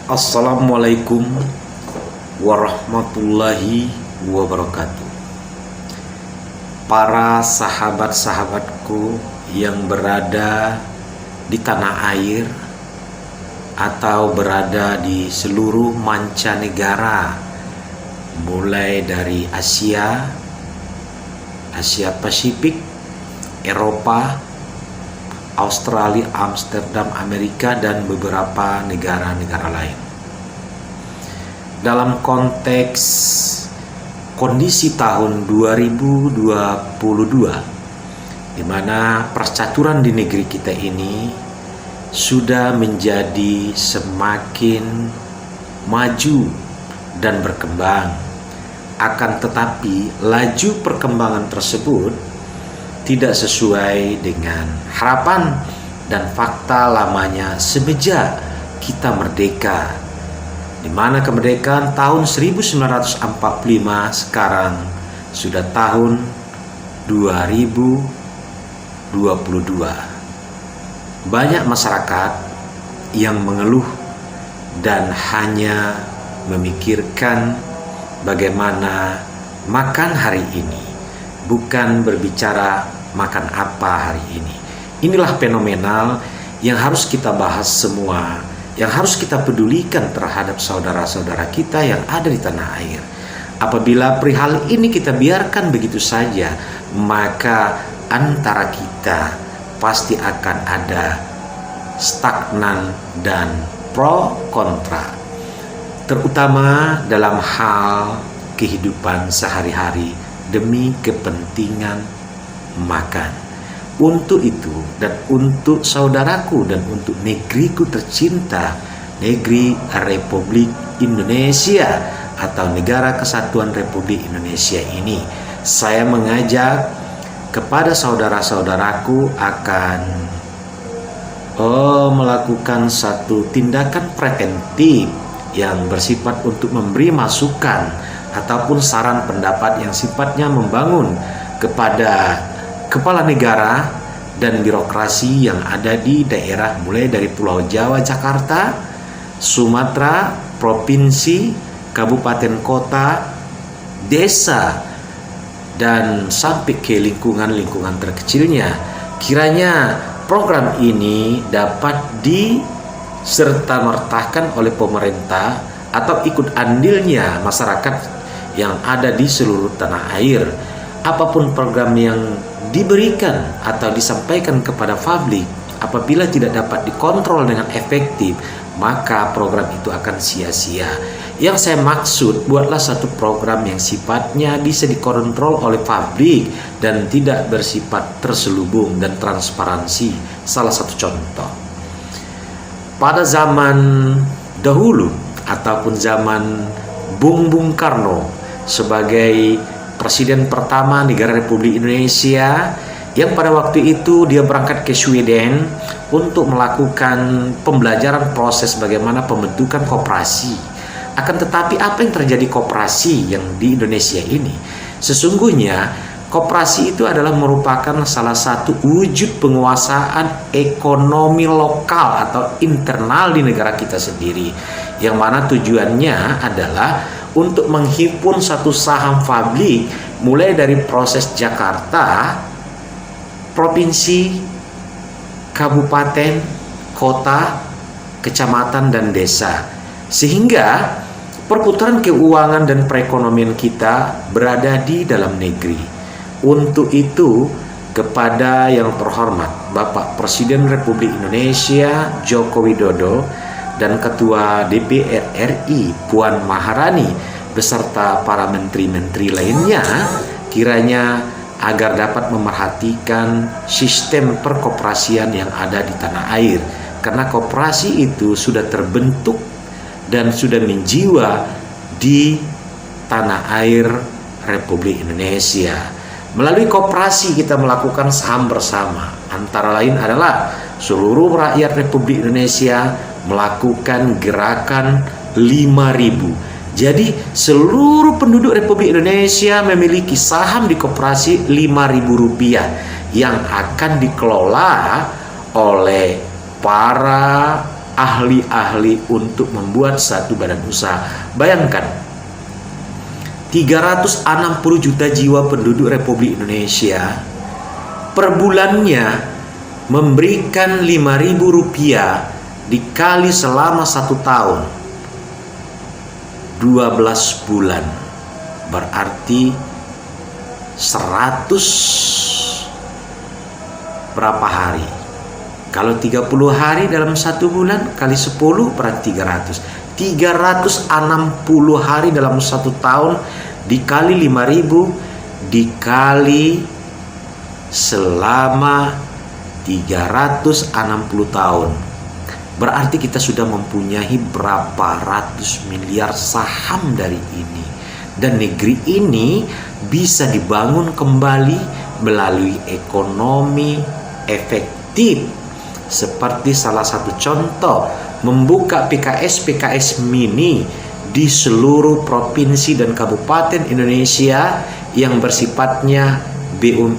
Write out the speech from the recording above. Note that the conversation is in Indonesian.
Assalamualaikum warahmatullahi wabarakatuh. Para sahabat-sahabatku yang berada di tanah air atau berada di seluruh mancanegara, mulai dari Asia Pasifik, Eropa, Australia, Amsterdam, Amerika, dan beberapa negara-negara lain. Dalam konteks kondisi tahun 2022, di mana percaturan di negeri kita ini sudah menjadi semakin maju dan berkembang, akan tetapi laju perkembangan tersebut tidak sesuai dengan harapan dan fakta lamanya semenjak kita merdeka, di mana kemerdekaan tahun 1945 sekarang sudah tahun 2022. Banyak masyarakat yang mengeluh dan hanya memikirkan bagaimana makan hari ini, bukan berbicara makan apa hari ini. Inilah fenomenal yang harus kita bahas semua, yang harus kita pedulikan terhadap saudara-saudara kita yang ada di tanah air. Apabila perihal ini kita biarkan begitu saja, maka antara kita pasti akan ada stagnan dan pro kontra, terutama dalam hal kehidupan sehari-hari demi kepentingan makan. Untuk itu dan untuk saudaraku dan untuk negeriku tercinta, negeri Republik Indonesia atau Negara Kesatuan Republik Indonesia ini, saya mengajak kepada saudara-saudaraku akan melakukan satu tindakan preventif yang bersifat untuk memberi masukan ataupun saran pendapat yang sifatnya membangun kepada kepala negara dan birokrasi yang ada di daerah mulai dari Pulau Jawa, Jakarta, Sumatera, provinsi, kabupaten, kota, desa, dan sampai ke lingkungan terkecilnya. Kiranya program ini dapat diserta-mertakan oleh pemerintah atau ikut andilnya masyarakat yang ada di seluruh tanah air. Apapun program yang diberikan atau disampaikan kepada publik, apabila tidak dapat dikontrol dengan efektif, maka program itu akan sia-sia. Yang saya maksud, buatlah satu program yang sifatnya bisa dikontrol oleh publik dan tidak bersifat terselubung dan transparansi. Salah satu contoh, pada zaman dahulu ataupun zaman Bung Karno sebagai Presiden pertama negara Republik Indonesia, yang pada waktu itu dia berangkat ke Sweden untuk melakukan pembelajaran proses bagaimana pembentukan koperasi. Akan tetapi apa yang terjadi koperasi yang di Indonesia ini? Sesungguhnya koperasi itu adalah merupakan salah satu wujud penguasaan ekonomi lokal atau internal di negara kita sendiri, yang mana tujuannya adalah untuk menghimpun satu saham publik mulai dari proses Jakarta, provinsi, kabupaten, kota, kecamatan, dan desa, sehingga perputaran keuangan dan perekonomian kita berada di dalam negeri. Untuk itu, kepada yang terhormat Bapak Presiden Republik Indonesia Joko Widodo dan Ketua DPR RI Puan Maharani beserta para menteri-menteri lainnya, kiranya agar dapat memerhatikan sistem perkoperasian yang ada di tanah air, karena koperasi itu sudah terbentuk dan sudah menjiwa di tanah air Republik Indonesia. Melalui koperasi kita melakukan saham bersama, antara lain adalah seluruh rakyat Republik Indonesia melakukan gerakan 5.000. Jadi seluruh penduduk Republik Indonesia memiliki saham di koperasi Rp5.000 yang akan dikelola oleh para ahli-ahli untuk membuat satu badan usaha. Bayangkan, 360 juta jiwa penduduk Republik Indonesia per bulannya memberikan Rp5.000 dikali selama 1 tahun, 12 bulan, berarti 100 berapa hari? Kalau 30 hari dalam 1 bulan kali 10 berarti 300. 360 hari dalam 1 tahun dikali 5.000 dikali selama 360 tahun. Berarti kita sudah mempunyai berapa ratus miliar saham dari ini. Dan negeri ini bisa dibangun kembali melalui ekonomi efektif. Seperti salah satu contoh, membuka PKS mini di seluruh provinsi dan kabupaten Indonesia yang bersifatnya BUMN